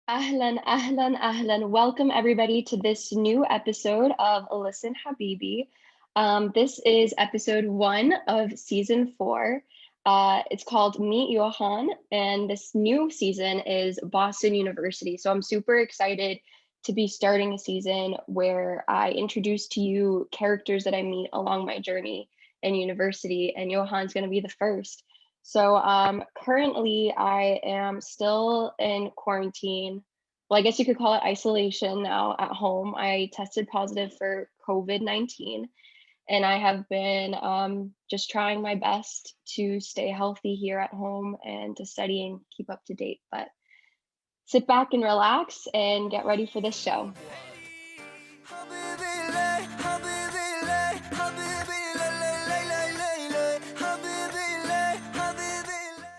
Ahlan. Welcome everybody to this new episode of Listen Habibi. This is episode 1 of season 4. It's called Meet Johan, and this new season is Boston University. So I'm super excited to be starting a season where I introduce to you characters that I meet along my journey in university, and Johan's going to be the first. So currently, I am still in quarantine. Well, I guess you could call it isolation now at home. I tested positive for COVID-19, and I have been just trying my best to stay healthy here at home and to study and keep up to date. But sit back and relax and get ready for this show.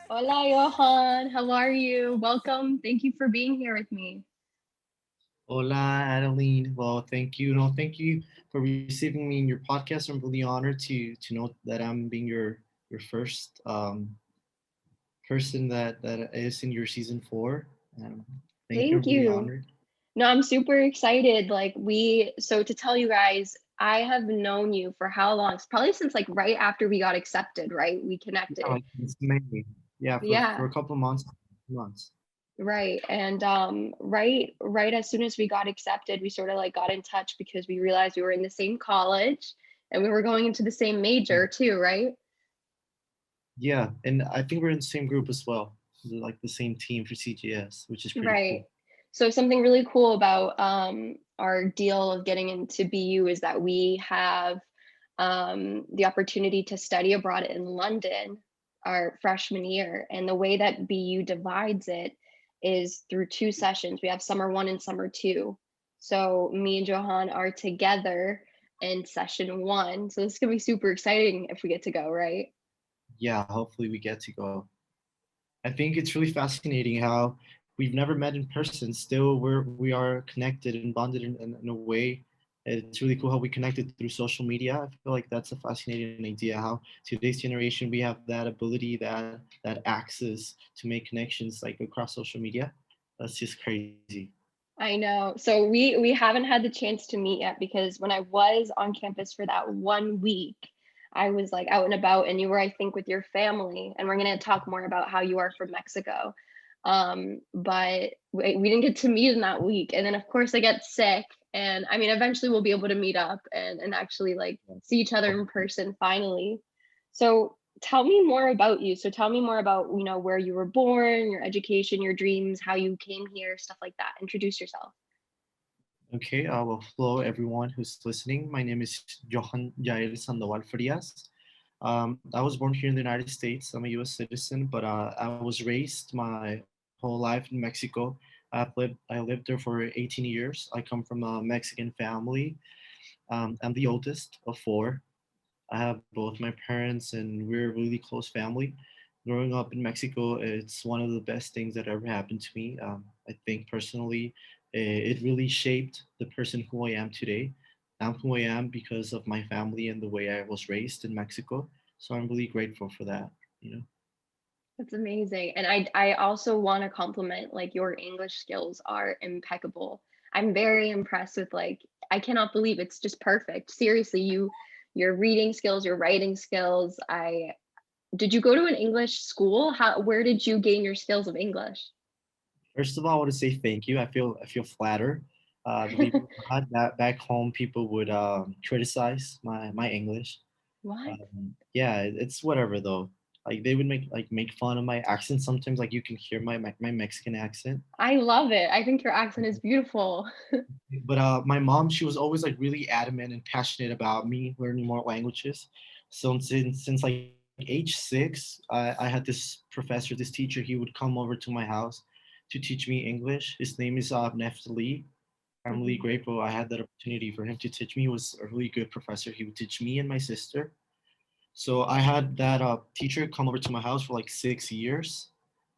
Hola, Johan. How are you? Welcome. Thank you for being here with me. Hola, Adeline. Well, thank you. No, thank you for receiving me in your podcast. I'm really honored to know that I'm being your first person that is in your season 4. Thank you. Thank I'm really you. honored. No, I'm super excited. So to tell you guys, I have known you for how long? It's probably since like right after we got accepted, right? We Yeah, connected. like it's May. Yeah, for Yeah, a couple of months. Months. right. And right as soon as we got accepted, we sort of like got in touch because we realized we were in the same college and we were going into the same Yeah. major too, right? Yeah, and I think we're in the same group as well. Like the same team for CGS, which is pretty Right. cool. So something really cool about our deal of getting into BU is that we have the opportunity to study abroad in London our freshman year. And the way that BU divides it is through 2 sessions. We have summer 1 and summer 2. So me and Johan are together in session 1. So this is gonna be super exciting if we get to go, right? Yeah, hopefully we get to go. I think it's really fascinating how we've never met in person. Still, we are connected and bonded in a way. It's really cool how we connected through social media. I feel like that's a fascinating idea. How today's generation we have that ability, that access to make connections like across social media. That's just crazy. I know. So we haven't had the chance to meet yet because when I was on campus for that 1 week, I was like out and about, and you were, I think, with your family. And we're gonna talk more about how you are from Mexico. But we didn't get to meet in that week. And then of course I get sick. And I mean, eventually we'll be able to meet up and actually like see each other in person finally. So tell me more about you. So tell me more about, where you were born, your education, your dreams, how you came here, stuff like that. Introduce yourself. Okay, well, hello everyone who's listening. My name is Johan Jair Sandoval Frias. I was born here in the United States. I'm a U.S. citizen, but I was raised my whole life in Mexico. I lived there for 18 years. I come from a Mexican family. I'm the oldest of 4. I have both my parents, and we're a really close family. Growing up in Mexico, it's one of the best things that ever happened to me. I think personally, it really shaped the person who I am today. I'm who I am because of my family and the way I was raised in Mexico. So I'm really grateful for that. You know. That's amazing. And I also want to compliment like your English skills are impeccable. I'm very impressed with like I cannot believe it's just perfect. Seriously, your reading skills, your writing skills. I Did you go to an English school? How Where did you gain your skills of English? First of all, I want to say thank you. I feel flattered. Believe it or not, that back home people would criticize my English. What? Yeah, it's whatever though. Like they would make fun of my accent sometimes. Like you can hear my Mexican accent. I love it. I think your accent is beautiful. But my mom, she was always like really adamant and passionate about me learning more languages. So since like age 6, I had this professor, this teacher. He would come over to my house to teach me English. His name is Neftali. I'm really Mhm. grateful I had that opportunity for him to teach me. He was a really good professor. He would teach me and my sister. So I had that teacher come over to my house for like 6 years,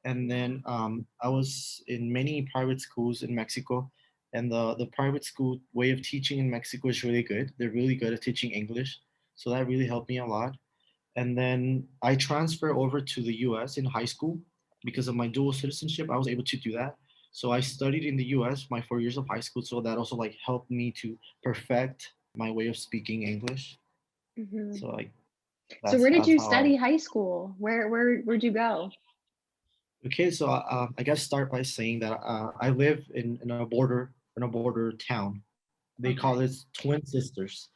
and then I was in many private schools in Mexico, and the private school way of teaching in Mexico is really good. They're really good at teaching English, so that really helped me a lot. And then I transferred over to the U.S. in high school because of my dual citizenship. I was able to do that. So I studied in the U.S. my 4 years of high school, so that also like helped me to perfect my way of speaking English. Hmm. So like So that's where did that's you how I. study high school? Where'd you go? Okay, so I gotta start by saying that I live in a border town. They call Okay. it Twin Sisters.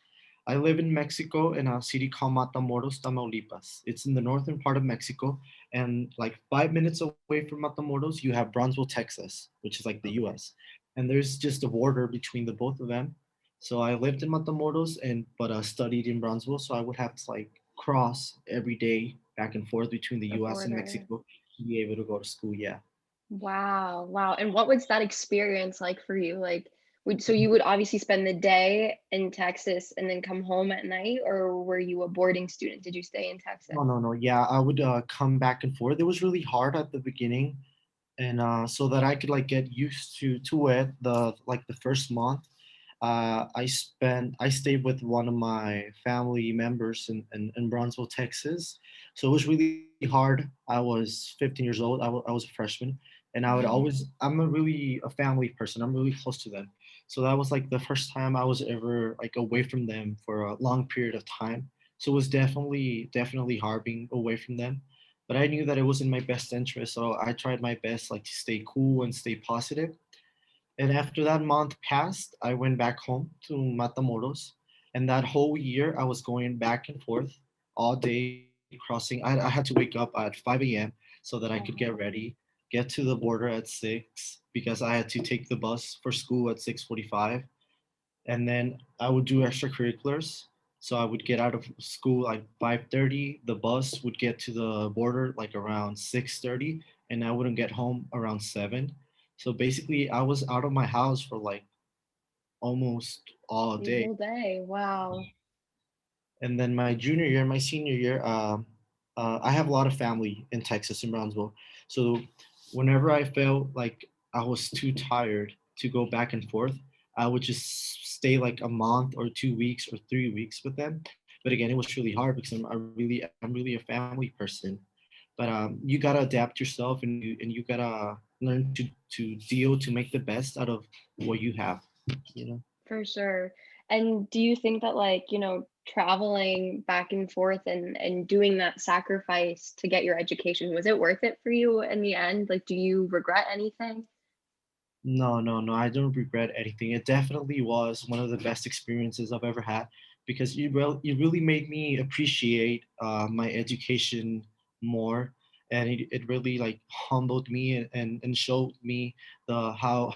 I live in Mexico in a city called Matamoros, Tamaulipas. It's in the northern part of Mexico, and like 5 minutes away from Matamoros, you have Brownsville, Texas, which is like the Okay. U.S. And there's just a border between the both of them. So I lived in Matamoros and but studied in Brownsville, so I would have to like cross every day back and forth between the The U.S. and border. Mexico to be able to go to school. Yeah. Wow, wow. And what was that experience like for you? Like, so you would obviously spend the day in Texas and then come home at night, or were you a boarding student? Did you stay in Texas? No, no, no. Yeah, I would come back and forth. It was really hard at the beginning, and so that I could like get used to it. The first month, I stayed with one of my family members in Brownsville, Texas. So it was really hard. I was 15 years old. I was a freshman, and I would always I'm a family person. I'm really close to them. So that was like the first time I was ever like away from them for a long period of time. So it was definitely hard being away from them, but I knew that it was in my best interest. So I tried my best like to stay cool and stay positive. And after that month passed, I went back home to Matamoros. And that whole year, I was going back and forth all day crossing. I had to wake up at 5 a.m. so that I could get Oh, ready, get to the border at 6 because I had to take the bus for school at 6:45, and then I would do extracurriculars. So I would get out of school like 5:30. The bus would get to the border like around 6:30, and I wouldn't get home around 7. So basically, I was out of my house for like almost all the day. whole day. Wow. And then my junior year, my senior year, I have a lot of family in Texas in Brownsville. So whenever I felt like I was too tired to go back and forth, I would just stay like a month or 2 weeks or 3 weeks with them. But again, it was really hard because I'm really a family person. But you gotta adapt yourself, and you gotta learn to deal to make the best out of what you have. You know. For sure. And do you think that like, traveling back and forth and doing that sacrifice to get your education, was it worth it for you in the end? Like, do you regret anything? No, no, no. I don't regret anything. It definitely was one of the best experiences I've ever had because it really made me appreciate my education more, and it really like humbled me and showed me the how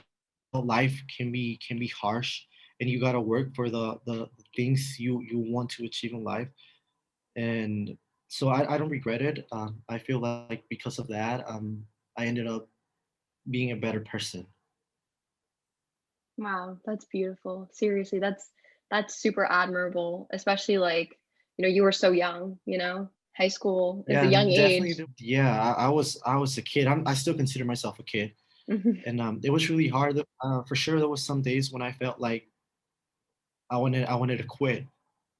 life can be harsh, and you gotta work for the things you want to achieve in life. And so I don't regret it. I feel like because of that, I ended up being a better person. Wow, that's beautiful. Seriously, that's super admirable, especially like, you were so young, High school is a Yeah, young and age. yeah, I was a kid. I still consider myself a kid, Mhm. and it was really hard. For sure, there was some days when I felt like I wanted to quit.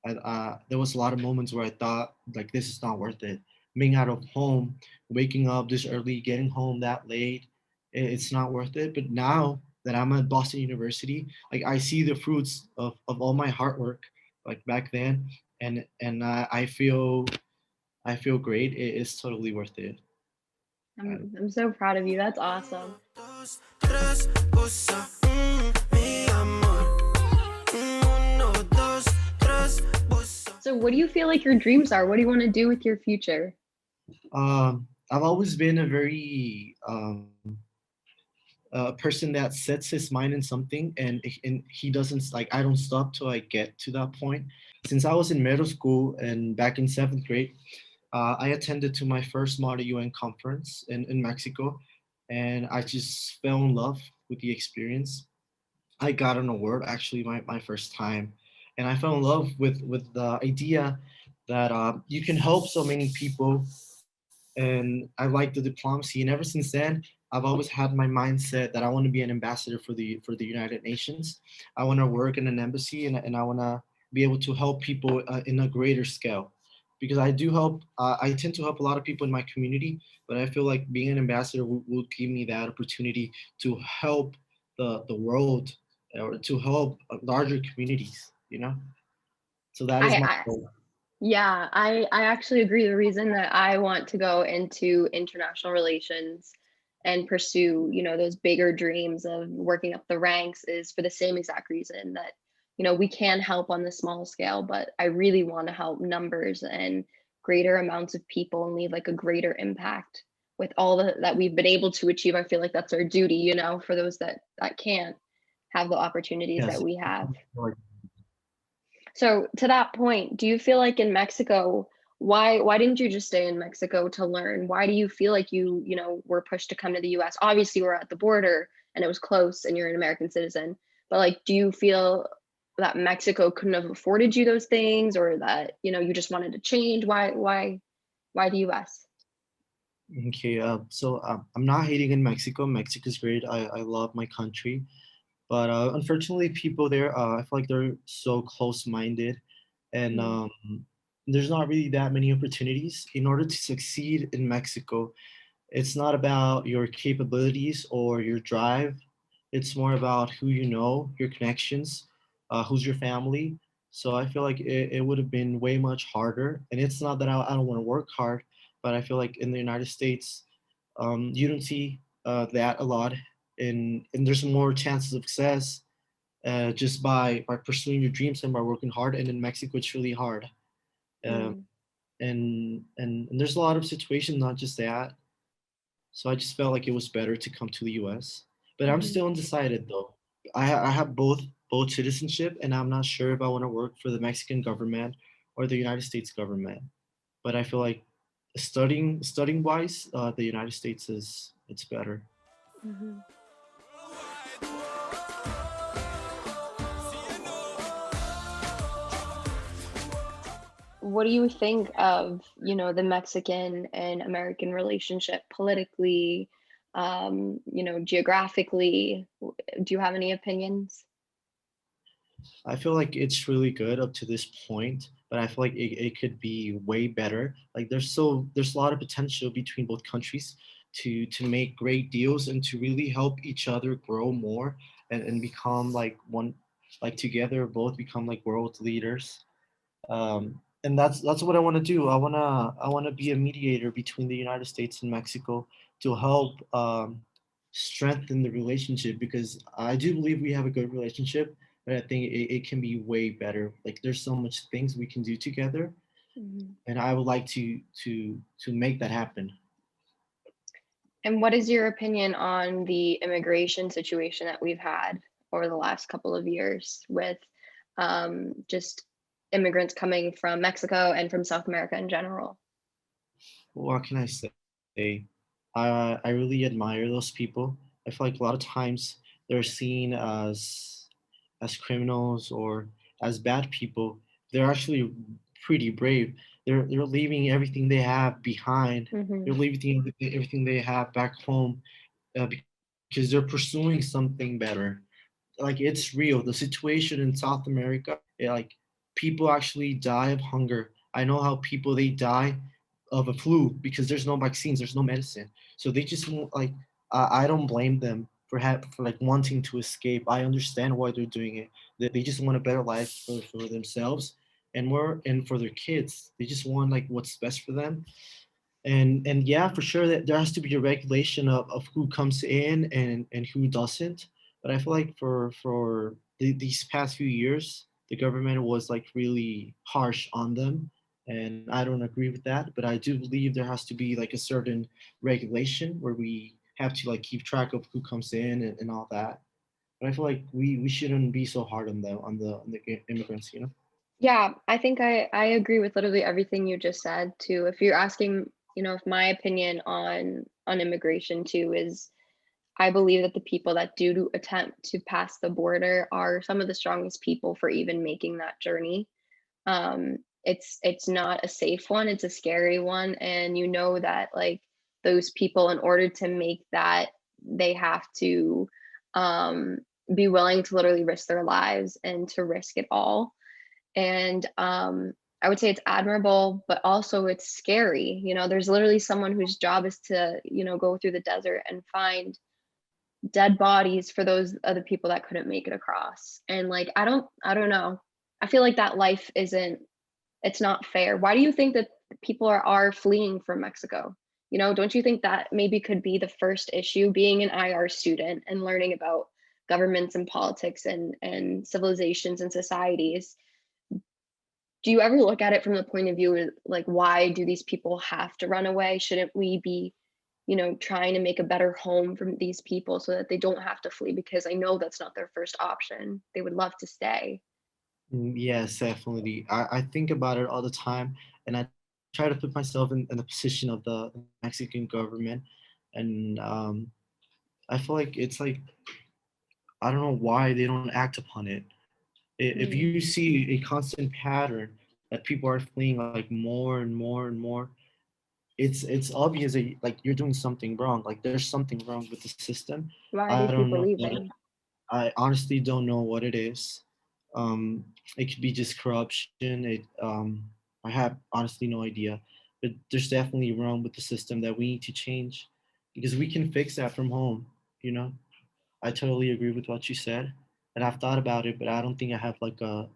There was a lot of moments where I thought like this is not worth it. Being out of home, waking up this early, getting home that late, it's not worth it. But now that I'm at Boston University, like I see the fruits of all my hard work, like back then, and I feel great. It's totally worth it. I'm so proud of you. That's awesome. So what do you feel like your dreams are? What do you want to do with your future? I've always been a very person that sets his mind in something, and he doesn't like I don't stop till I get to that point. Since I was in middle school and back in seventh grade, I attended to my first Model UN conference in Mexico, and I just fell in love with the experience. I got an award actually my first time, and I fell in love with the idea that you can help so many people, and I like the diplomacy. And ever since then, I've always had my mindset that I want to be an ambassador for the United Nations. I want to work in an embassy, and I want to be able to help people in a greater scale. because I do help. I tend to help a lot of people in my community, but I feel like being an ambassador will give me that opportunity to help the world, or to help larger communities. So that is I, my I goal. Yeah, I actually agree. The reason that I want to go into international relations and pursue, those bigger dreams of working up the ranks is for the same exact reason that, we can help on the small scale, but I really want to help numbers and greater amounts of people and leave like a greater impact with all that we've been able to achieve. I feel like that's our duty, for those that can't have the opportunities that Yes. we have. So to that point, do you feel like in Mexico, why didn't you just stay in Mexico to learn? Why do you feel like you were pushed to come to the US? Obviously, we're at the border and it was close and you're an American citizen, but like, do you feel that Mexico couldn't have afforded you those things or that, you just wanted to change? Why the US? Okay. So I'm not hating in Mexico. Mexico's great. I love my country. But unfortunately, people there, I feel like they're so close-minded, and Mm, there's not really that many opportunities. In order to succeed in Mexico, it's not about your capabilities or your drive. It's more about who you know, your connections, who's your family. So I feel like it would have been way much harder. And it's not that I don't want to work hard, but I feel like in the United States, you don't see that a lot. And there's more chances of success just by pursuing your dreams and by working hard. And in Mexico, it's really hard. Um, mm, and there's a lot of situations, not just that. So I just felt like it was better to come to the US. But I'm still mhm, undecided though. I have both citizenship, and I'm not sure if I want to work for the Mexican government or the United States government. But I feel like studying wise, the United States is it's better. mhm. What do you think of, the Mexican and American relationship politically, geographically? Do you have any opinions? I feel like it's really good up to this point, but I feel like it could be way better. Like there's a lot of potential between both countries to make great deals and to really help each other grow more and become like one, like together both become like world leaders. And that's what I want to do. I want to be a mediator between the United States and Mexico to help strengthen the relationship, because I do believe we have a good relationship, but I think it can be way better. Like there's so much things we can do together, Mhm. and I would like to make that happen. And what is your opinion on the immigration situation that we've had over the last couple of years with just immigrants coming from Mexico and from South America in general? What can I say? I really admire those people. I feel like a lot of times they're seen as criminals or as bad people. They're actually pretty brave. They're leaving everything they have behind. They're Hmm. leaving everything they have back home, because they're pursuing something better. Like it's real. The situation in South America, like people actually die of hunger. I know how people they die of a flu because there's no vaccines, there's no medicine. So they just like I don't blame them for like wanting to escape. I understand why they're doing it. They just want a better life for themselves and for their kids. They just want like what's best for them. And yeah, for sure that there has to be a regulation of who comes in and who doesn't. But I feel like for these past few years the government was like really harsh on them, and I don't agree with that. But I do believe there has to be like a certain regulation where we have to like keep track of who comes in and all that. But I feel like we shouldn't be so hard on them, on the immigrants. Yeah, I think I agree with literally everything you just said too. If you're asking, if my opinion on immigration too is I believe that the people that do attempt to pass the border are some of the strongest people for even making that journey. It's not a safe one, it's a scary one, and you know that like those people in order to make that they have to um be willing to literally risk their lives and to risk it all. And I would say it's admirable, but also it's scary. There's literally someone whose job is to, go through the desert and find dead bodies for those other people that couldn't make it across. And like I don't know. I feel like that life isn't it's not fair. Why do you think that people are fleeing from Mexico? Don't you think that maybe could be the first issue, being an IR student and learning about governments and politics and civilizations and societies? Do you ever look at it from the point of view like, why do these people have to run away? Shouldn't we be, trying to make a better home for these people so that they don't have to flee? Because I know that's not their first option. They would love to stay. Yes, definitely. I think about it all the time, and I try to put myself in the position of the Mexican government, and I feel like it's like I don't know why they don't act upon it. If Mm, you see a constant pattern that people are fleeing like more and more and more, it's obvious that like you're doing something wrong. Like there's something wrong with the system. why I do don't people know. leaving? I honestly don't know what it is. It could be just corruption. I have honestly no idea, but there's definitely wrong with the system that we need to change, because we can fix that from home. You know, I totally agree with what you said, and I've thought about it, but I don't think I have like a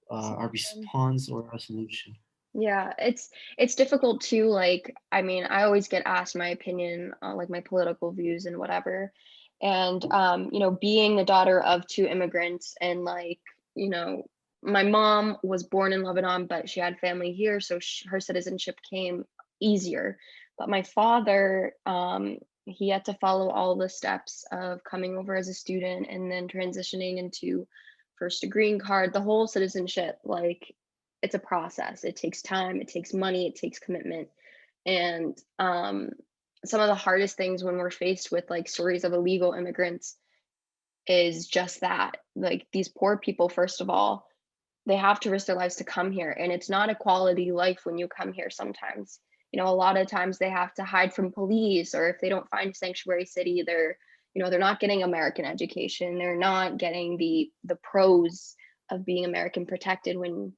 Solution. response or a solution. Yeah, it's difficult too. Like, I mean, I always get asked my opinion on like my political views and whatever. And being the daughter of two immigrants and like, you know, my mom was born in Lebanon, but she had family here, so her citizenship came easier. But my father, he had to follow all the steps of coming over as a student and then transitioning into first a green card, the whole citizenship. Like, it's a process. It takes time, it takes money, it takes commitment. And some of the hardest things when we're faced with like stories of illegal immigrants is just that. Like, these poor people, first of all, they have to risk their lives to come here. And it's not a quality life when you come here sometimes. A lot of times they have to hide from police, or if they don't find a sanctuary city, they're not getting American education. They're not getting the pros of being American protected when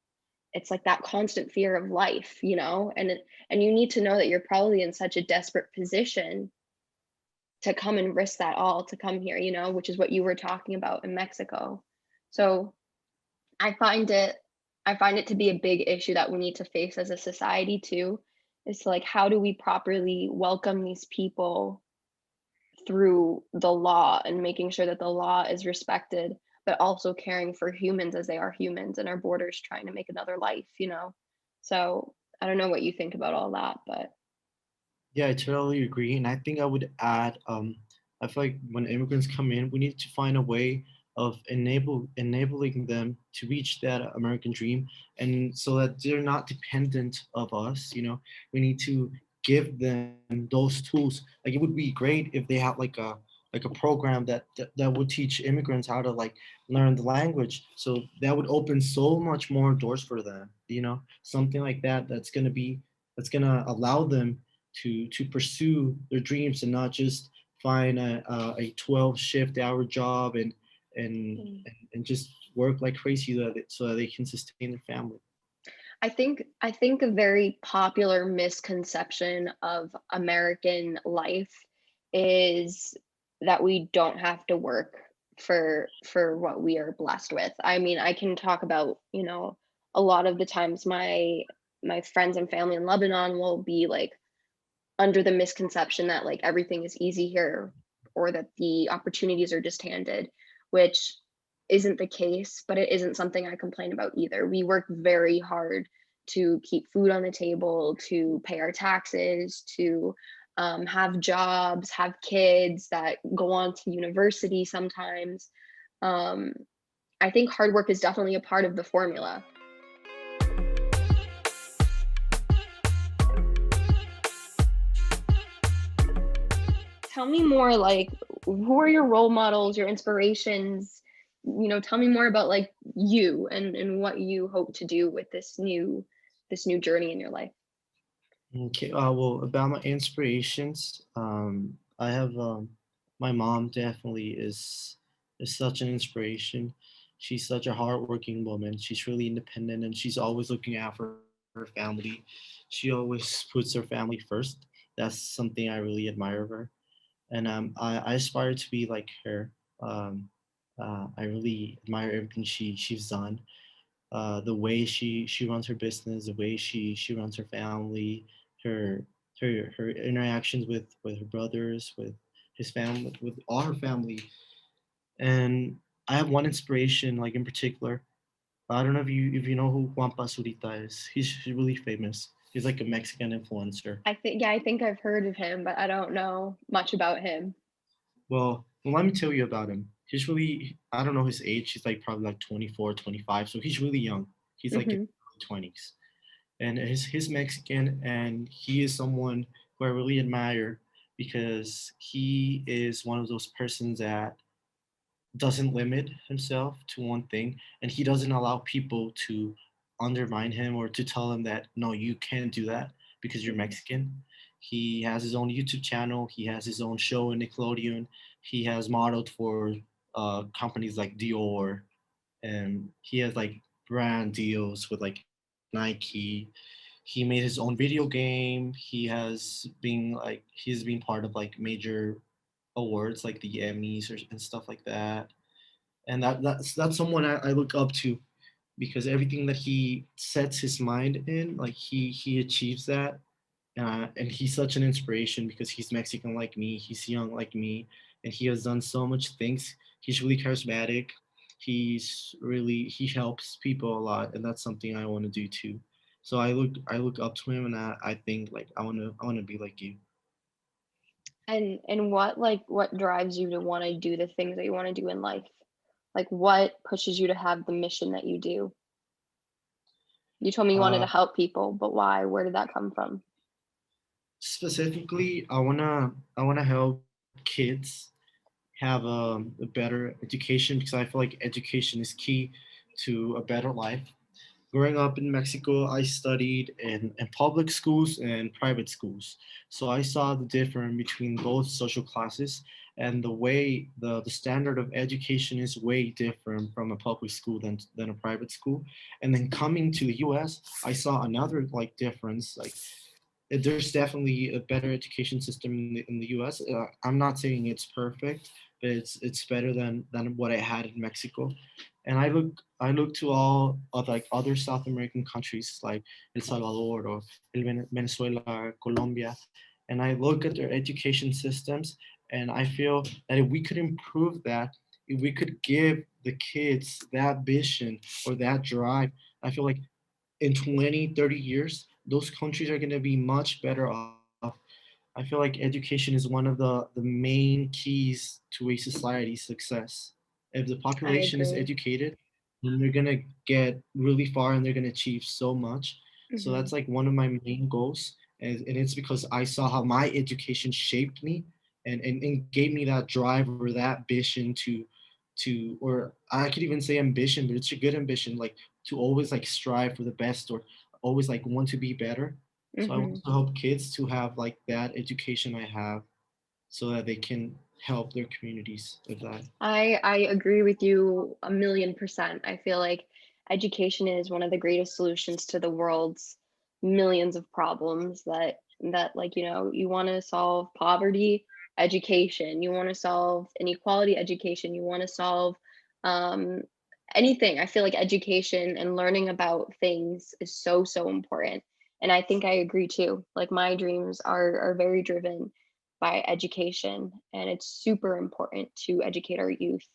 it's like that constant fear of life, and you need to know that you're probably in such a desperate position to come and risk that all to come here, which is what you were talking about in Mexico. So I find it I find it to be a big issue that we need to face as a society too, is to, like, how do we properly welcome these people through the law and making sure that the law is respected, but also caring for humans as they are humans and our borders trying to make another life. So I don't know what you think about all that, but Yeah, I totally agree, and I think I would add, I feel like when immigrants come in, we need to find a way of enabling them to reach that American dream, and so that they're not dependent of us. We need to give them those tools. Like it would be great if they had like a program that would teach immigrants how to like learn the language. So that would open so much more doors for them. Something like that that's gonna allow them to pursue their dreams and not just find a 12 shift hour job and mm, and just work like crazy so that they can sustain their family. I think a very popular misconception of American life is that we don't have to work for what we are blessed with. I mean, I can talk about, a lot of the times my friends and family in Lebanon will be like under the misconception that like everything is easy here or that the opportunities are just handed, which isn't the case, but it isn't something I complain about either. We work very hard to keep food on the table, to pay our taxes, to have jobs, have kids that go on to university sometimes. Um, I think hard work is definitely a part of the formula. Tell me more, like, who are your role models, your inspirations? Tell me more about like you and what you hope to do with this new journey in your life. Okay, well, about my inspirations, I have my mom definitely is such an inspiration. She's such a hardworking woman. She's really independent and she's always looking out for her family. She always puts her family first. That's something I really admire of her. And I aspire to be like her. Um, I really admire everything she's done. The way she runs her business, the way she runs her family, her her interactions with her brothers, with his family, with all her family. And I have one inspiration, like in particular. I don't know if you know who Juan Pazurita is. He's really famous. He's like a Mexican influencer. I think, yeah, I think I've heard of him, but I don't know much about him. Well, let me tell you about him. He's really, I don't know his age. He's like probably like 24, 25. So he's really young. He's like in Hmm. his 20s. And he's Mexican, and he is someone who I really admire because he is one of those persons that doesn't limit himself to one thing, and he doesn't allow people to undermine him or to tell him that no, you can't do that because you're Hmm. Mexican. He has his own YouTube channel. He has his own show in Nickelodeon. He has modeled for companies like Dior, and he has like brand deals with like Nike. He made his own video game. He's been part of like major awards like the Emmys and stuff like that. And that's someone I look up to because everything that he sets his mind in, like he achieves that. And he's such an inspiration because he's Mexican like me, he's young like me, and he has done so much things. He's really charismatic. He helps people a lot, and that's something I want to do too. So I look up to him, and I think like I want to be like you. And what drives you to want to do the things that you want to do in life? Like what pushes you to have the mission that you do? You told me you wanted to Uh, help people, but why? Where did that come from? Specifically, I wanna help kids have a better education because I feel like education is key to a better life. Growing up in Mexico, I studied in public schools and private schools. So I saw the difference between both social classes, and the way the standard of education is way different from a public school than a private school. And then coming to the US, I saw another like difference. Like there's definitely a better education system in the US. I'm not saying it's perfect, but it's better than what I had in Mexico. And I look to all of like other South American countries like El Salvador or Venezuela, Colombia, and I look at their education systems, and I feel that if we could improve that, if we could give the kids that vision or that drive, I feel like in 20, 30 years, those countries are going to be much better off. I feel like education is one of the main keys to a society's success. If the I population is agree. educated, then they're going to get really far and they're going to achieve so much. So Hmm. that's like one of my main goals. And it's because I saw how my education shaped me and gave me that drive or that ambition or I could even say ambition, but it's a good ambition, like to always like strive for the best or always like want to be better. So I want Hmm. to help kids to have like that education I have so that they can help their communities with that. I agree with you 1,000,000%. I feel like education is one of the greatest solutions to the world's millions of problems that like, you want to solve poverty, education, you want to solve inequality, education, you want to solve um anything. I feel like education and learning about things is so important. And I think I agree too. Like my dreams are very driven by education, and it's super important to educate our youth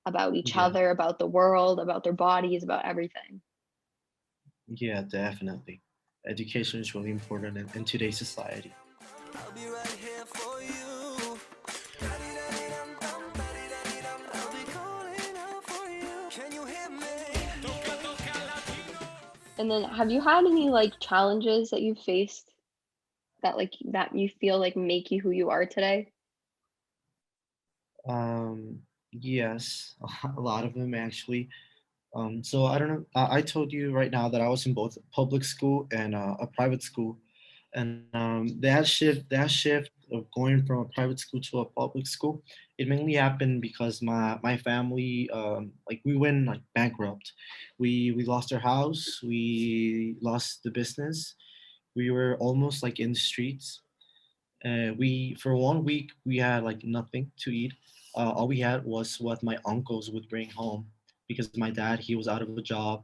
about each Yeah, other, about the world, about their bodies, about everything. yeah, definitely. Education is really important in today's society. I'll be right here for you. I'll be calling out for you. Can you hear me? And then have you had any like challenges that you've faced that you feel like make you who you are today? Yes, a lot of them actually. So I don't know. I told you right now that I was in both public school and a private school, and that shift of going from a private school to a public school, it mainly happened because my family, like we went like bankrupt. We lost our house, we lost the business, we were almost like in the streets. We for 1 week we had like nothing to eat. All we had was what my uncles would bring home because my dad, he was out of a job.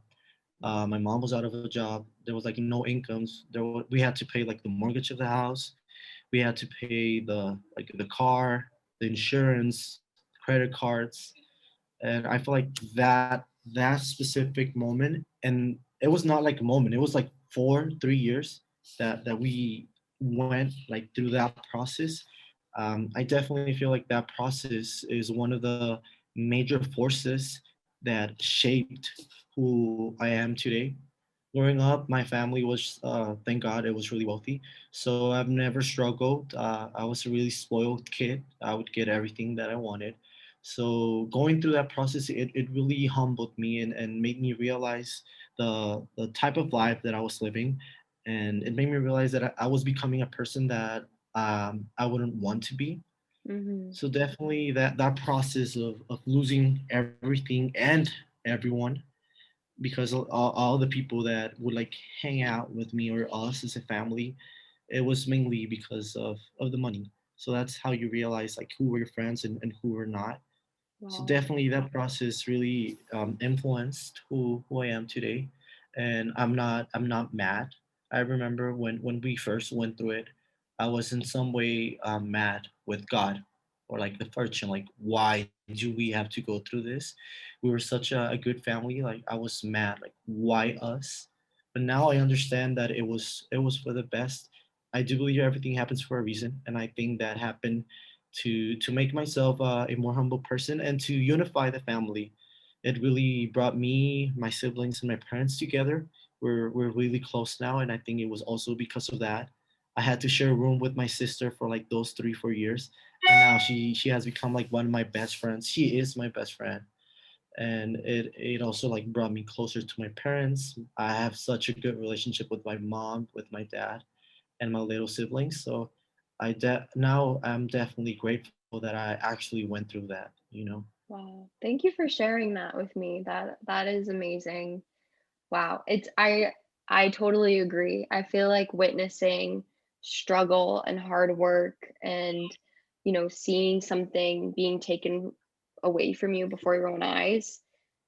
My mom was out of a job. There was like no incomes. We had to pay like the mortgage of the house. We had to pay the car, the insurance, credit cards, and I feel like that specific moment, and it was not like a moment. It was like 3 years that we went like through that process. I definitely feel like that process is one of the major forces that shaped who I am today. Growing up, my family was, thank God, it was really wealthy. So I've never struggled. I was a really spoiled kid. I would get everything that I wanted. So going through that process, it really humbled me and made me realize the type of life that I was living. And it made me realize that I was becoming a person that I wouldn't want to be. Mm-hmm. So definitely that process of losing everything and everyone, because all the people that would like hang out with me or us as a family, it was mainly because of the money. So that's how you realize like who were your friends and who were not. So Wow. definitely that process really influenced who I am today, and I'm not mad. I remember when we first went through it, I was in some way mad with God or like the fortune, like why do we have to go through this? We were such a good family. Like I was mad, like why us? But now I understand that it was for the best. I do believe everything happens for a reason, and I think that happened to make myself a more humble person and to unify the family. It really brought me, my siblings, and my parents together. We're really close now, and I think it was also because of that. I had to share a room with my sister for like those 3 4 years, and now she has become like one of my best friends. She is my best friend, and it also like brought me closer to my parents. I have such a good relationship with my mom, with my dad, and my little siblings. So now I'm definitely grateful that I actually went through that. Wow. Thank you for sharing that with me. That is amazing. Wow. I totally agree. I feel like witnessing struggle and hard work and seeing something being taken away from you before your own eyes,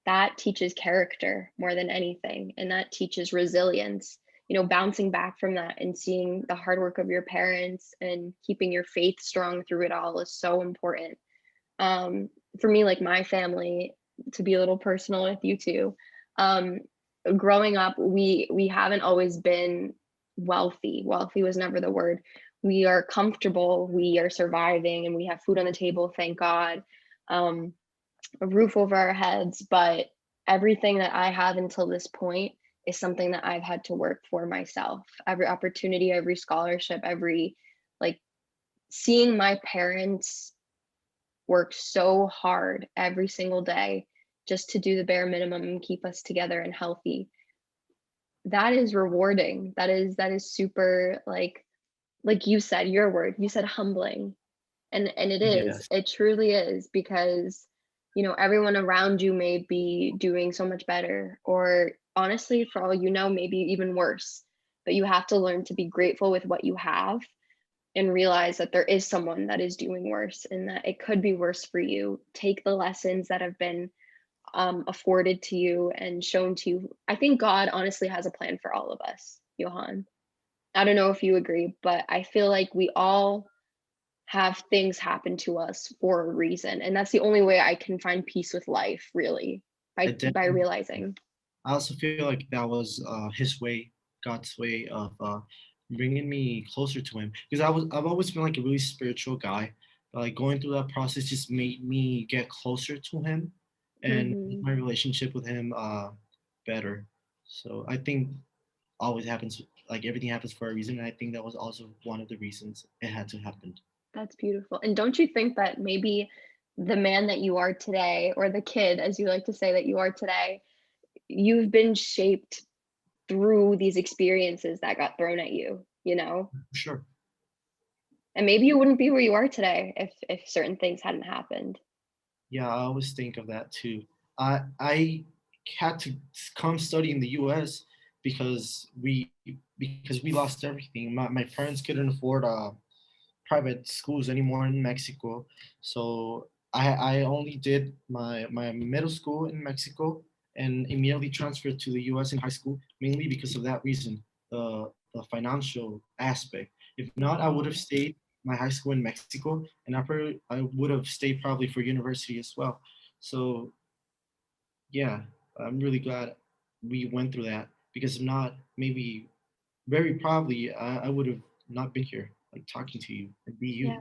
that teaches character more than anything, and that teaches resilience. Bouncing back from that and seeing the hard work of your parents and keeping your faith strong through it all is so important. For me, like my family, to be a little personal with you too, um, growing up, we haven't always been wealthy. Wealthy was never the word. We are comfortable, we are surviving, and we have food on the table, thank God, um, a roof over our heads. But everything that I have until this point is something that I've had to work for myself. Every opportunity, every scholarship, every like seeing my parents work so hard every single day just to do the bare minimum and keep us together and healthy. That is rewarding. That is super, like you said, your word, you said humbling. And it is. Yes. It truly is, because everyone around you may be doing so much better, or honestly, for all you know, maybe even worse. But you have to learn to be grateful with what you have and realize that there is someone that is doing worse and that it could be worse for you. Take the lessons that have been afforded to you and shown to you. I think God honestly has a plan for all of us, Johan. I don't know if you agree, but I feel like we all have things happen to us for a reason. And that's the only way I can find peace with life, really, I by definitely, realizing. I also feel like that was his way, God's way of bringing me closer to him, because I've always been like a really spiritual guy, but like going through that process just made me get closer to him and Hmm. my relationship with him better. So I think always happens, like everything happens for a reason, and I think that was also one of the reasons it had to happen. That's beautiful. And don't you think that maybe the man that you are today, or the kid, as you like to say, that you are today, you've been shaped through these experiences that got thrown at you, you know? For sure. And maybe you wouldn't be where you are today if certain things hadn't happened. Yeah, I always think of that too. I had to come study in the U.S. because we lost everything. My parents couldn't afford private schools anymore in Mexico, so I only did my middle school in Mexico and immediately transferred to the U.S. in high school, mainly because of that reason, the financial aspect. If not, I would have stayed my high school in Mexico, and I would have stayed probably for university as well. So yeah, I'm really glad we went through that because if not, maybe very probably I would have not been here like talking to you and be Yeah.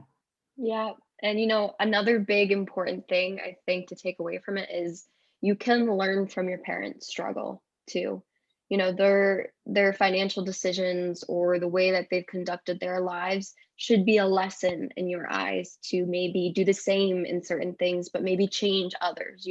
you. Yeah. And another big important thing I think to take away from it is you can learn from your parents' struggle too. Their financial decisions or the way that they've conducted their lives should be a lesson in your eyes to maybe do the same in certain things, but maybe change others.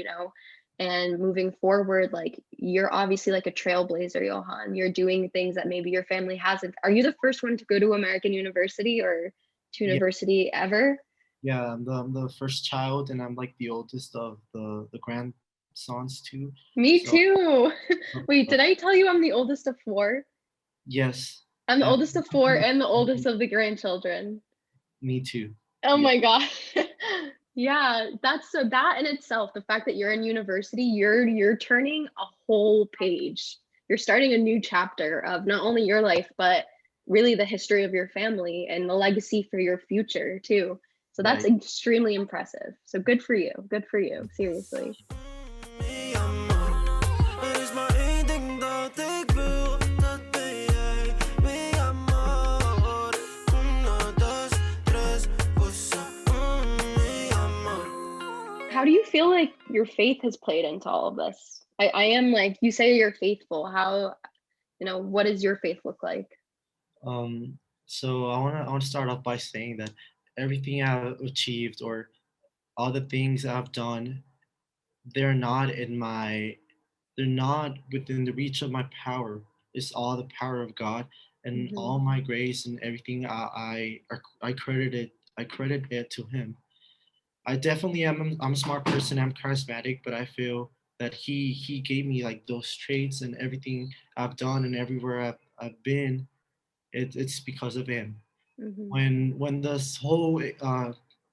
And moving forward, like you're obviously like a trailblazer, Johan. You're doing things that maybe your family hasn't. Are you the first one to go to American University or to Yeah, university ever? yeah. I'm the first child, and I'm like the oldest of the grandsons too. Me So too. Wait, uh, did I tell you I'm the oldest of four? yes, I'm the and oldest of four and the oldest of the grandchildren. me too. Oh Yeah, my god. Yeah, that's so that in itself, the fact that you're in university, you're turning a whole page. You're starting a new chapter of not only your life, but really the history of your family and the legacy for your future too. So yeah. that's extremely impressive. So good for you. Good for you. Seriously. Mi amor, eres maar één ding dat ik wil, dat ben jij. Mi amor, una, dos, tres, cosa. Mi amor. How do you feel like your faith has played into all of this? I am like you say you're faithful. What does your faith look like? Um, so I wanna start off by saying that everything I've achieved or all the things I've done, they're not in my they're not within the reach of my power. It's all the power of God and Hmm. all my grace and everything. I credit it to Him. I definitely am. I'm a smart person. I'm charismatic, but I feel that He gave me like those traits and everything I've done and everywhere I've been. It's because of Him. Hmm. When this whole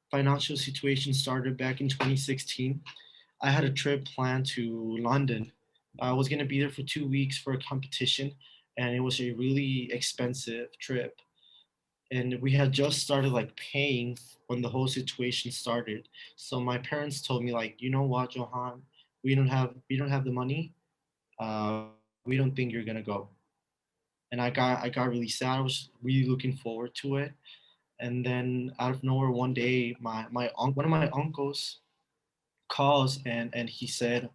financial situation started back in 2016, I had a trip planned to London. I was gonna be there for 2 weeks for a competition, and it was a really expensive trip. And we had just started like paying when the whole situation started. So my parents told me like, you know what, Johan, we don't have the money. We don't think you're gonna go. And I got really sad. I was really looking forward to it. And then out of nowhere, one day, one of my uncles calls and he said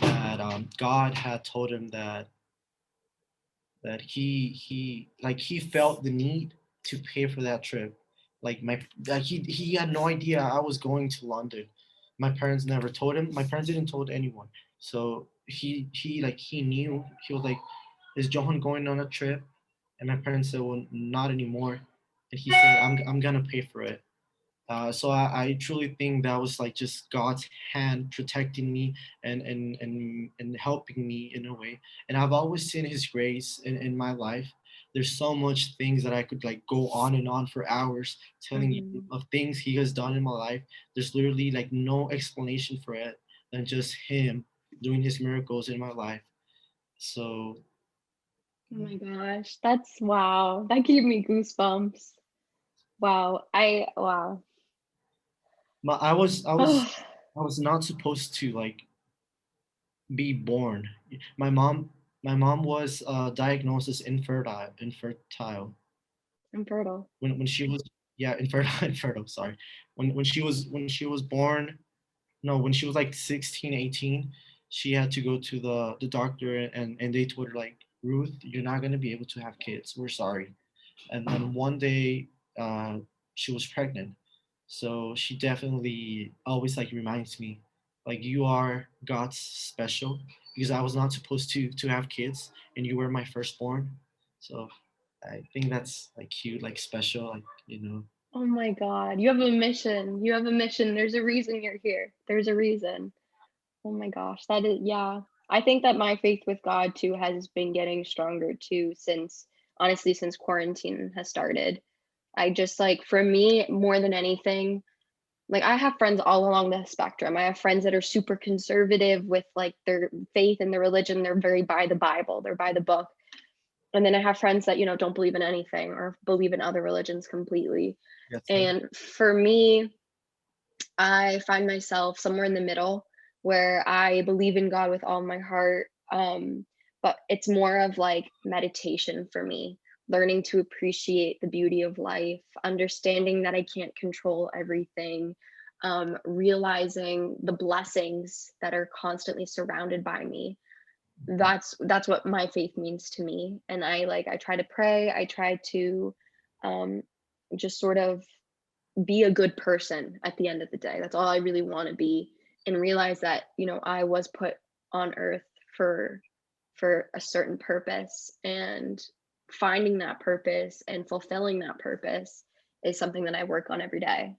that God had told him that he felt the need to pay for that trip. He had no idea I was going to London. My parents never told him. My parents didn't told anyone. So he knew. He was like, "Is Johan going on a trip?" And my parents said, "Well, not anymore." And he said, I'm gonna pay for it. So I truly think that was like just God's hand protecting me and helping me in a way. And I've always seen His grace in my life. There's so much things that I could like go on and on for hours telling you Hmm. of things He has done in my life. There's literally like no explanation for it than just Him doing His miracles in my life. So Oh my gosh, that's wow. That gave me goosebumps. Wow. Wow. my, I was I was Oh, I was not supposed to like be born. My mom, my mom was diagnosed as infertile infertile. when she was yeah infertile infertile. Sorry, when she was born. No, when she was like 16, 18, she had to go to the doctor and they told her like, Ruth, you're not gonna be able to have kids. We're sorry. And then one day she was pregnant, so she definitely always like reminds me like you are God's special because I was not supposed to have kids and you were my firstborn. So I think that's like cute, like special, like. Oh my God. You have a mission. You have a mission. There's a reason you're here. There's a reason. Oh my gosh. That is, yeah. I think that my faith with God too has been getting stronger too since, honestly, since quarantine has started. I just like, for me, more than anything, like I have friends all along the spectrum. I have friends that are super conservative with like their faith and their religion. They're very by the Bible, they're by the book. And then I have friends that, don't believe in anything or believe in other religions completely. Yes, sir. And for me, I find myself somewhere in the middle where I believe in God with all my heart. But it's more of like meditation for me, learning to appreciate the beauty of life, understanding that I can't control everything, realizing the blessings that are constantly surrounded by me. That's what my faith means to me. And I try to pray, I try to um, just sort of be a good person at the end of the day. That's all I really want to be, and realize that, I was put on earth for a certain purpose, and finding that purpose and fulfilling that purpose is something that I work on every day.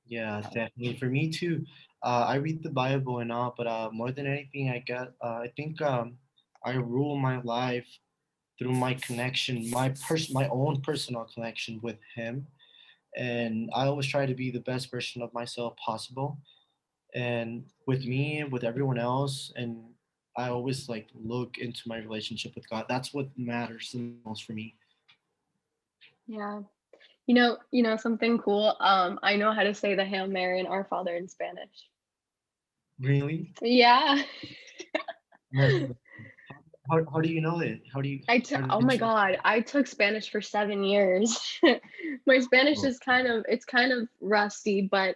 Yeah, definitely. For me too, I read the Bible and all, but more than anything, I think I rule my life through my connection, my own personal connection with Him, and I always try to be the best version of myself possible, and with me, with everyone else, and I always like look into my relationship with God. That's what matters the most for me. Yeah. Something cool. I know how to say the Hail Mary and Our Father in Spanish. Really? Yeah. Yes. How do you know it? How Oh did my you? God, I took Spanish for 7 years. My Spanish is kind of rusty, but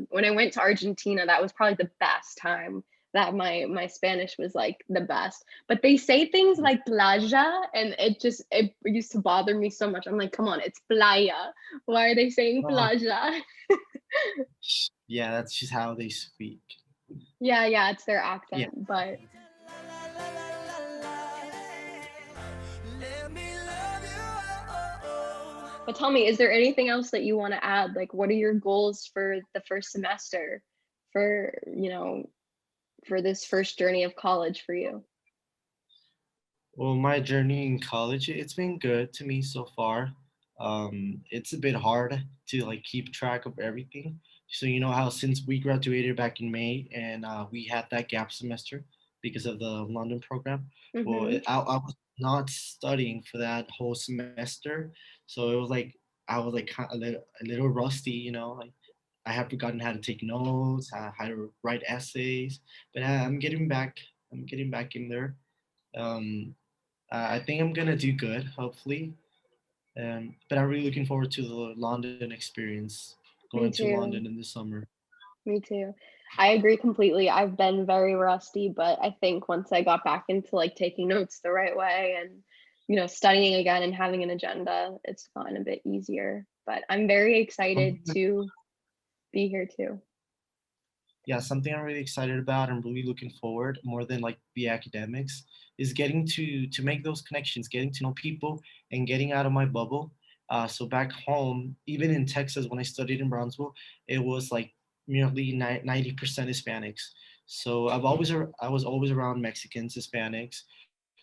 when I went to Argentina, that was probably the best time that my Spanish was like the best. But they say things like playa, and it used to bother me so much. I'm like, come on, it's playa. Why are they saying Oh, playa? yeah, that's just how they speak. Yeah, yeah, it's their Yeah. accent, but Let me love you. Oh, oh, But tell me, is there anything else that you want to add? Like, what are your goals for the first semester, for, for this first journey of college for you? Well, my journey in college, it's been good to me so far. It's a bit hard to like keep track of everything. So you know how since we graduated back in May and we had that gap semester because of the London program. Well, Mm-hmm. I was not studying for that whole semester, so it was like I was like a little rusty. Like I have forgotten how to take notes, how to write essays. But I'm getting back. I'm getting back in there. Um, I think I'm gonna do good, hopefully. But I'm really looking forward to the London experience, going Me to London too. in the summer. Me too. I agree completely. I've been very rusty, but I think once I got back into like taking notes the right way and, studying again and having an agenda, it's gotten a bit easier. But I'm very excited Something, to be here too. yeah, something I'm really excited about. I'm really looking forward more than like the academics is getting to make those connections, getting to know people, and getting out of my bubble. So back home, even in Texas, when I studied in Brownsville, it was like nearly 90% Hispanics. So I was always around Mexicans, Hispanics.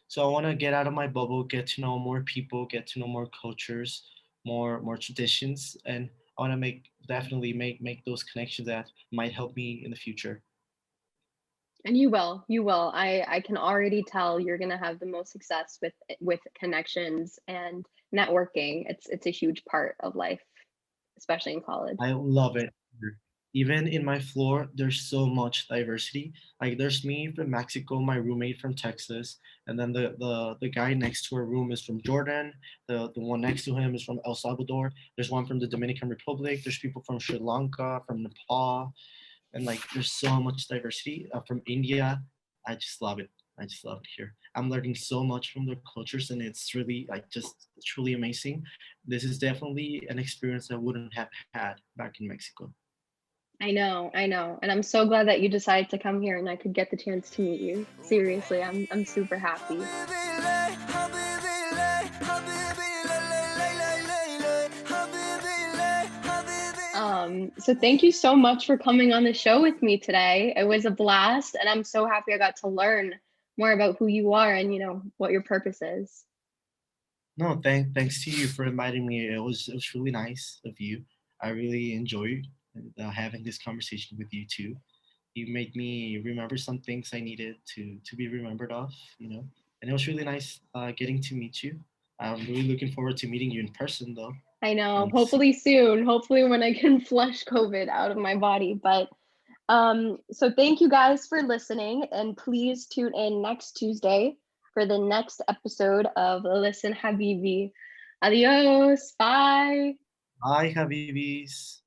So I want to get out of my bubble, get to know more people, get to know more cultures, more traditions, and I want to definitely make those connections that might help me in the future. And you will. I can already tell you're gonna have the most success with connections and networking. It's a huge part of life, especially in college. I love it. Even in my floor, there's so much diversity. Like there's me from Mexico, my roommate from Texas, and then the guy next to our room is from Jordan. The one next to him is from El Salvador. There's one from the Dominican Republic. There's people from Sri Lanka, from Nepal, and like there's so much diversity from India. I just love it. I just love it here. I'm learning so much from their cultures, and it's really like just truly amazing. This is definitely an experience I wouldn't have had back in Mexico. I know. And I'm so glad that you decided to come here and I could get the chance to meet you. Seriously, I'm super happy. حبيبي ليه حبيبي ليه حبيبي ليه ليه ليه ليه حبيبي ليه So thank you so much for coming on the show with me today. It was a blast, and I'm so happy I got to learn more about who you are and what your purpose is. No, thanks to you for inviting me. It was really nice of you. I really enjoyed having this conversation with you too. You made me remember some things I needed to be remembered of, and it was really nice getting to meet you. I'm really looking forward to meeting you in person though. I know, Soon. hopefully soon, hopefully when I can flush COVID out of my body. But so thank you guys for listening, and please tune in next Tuesday for the next episode of Listen Habibi. Adios. Bye. Bye, Habibis.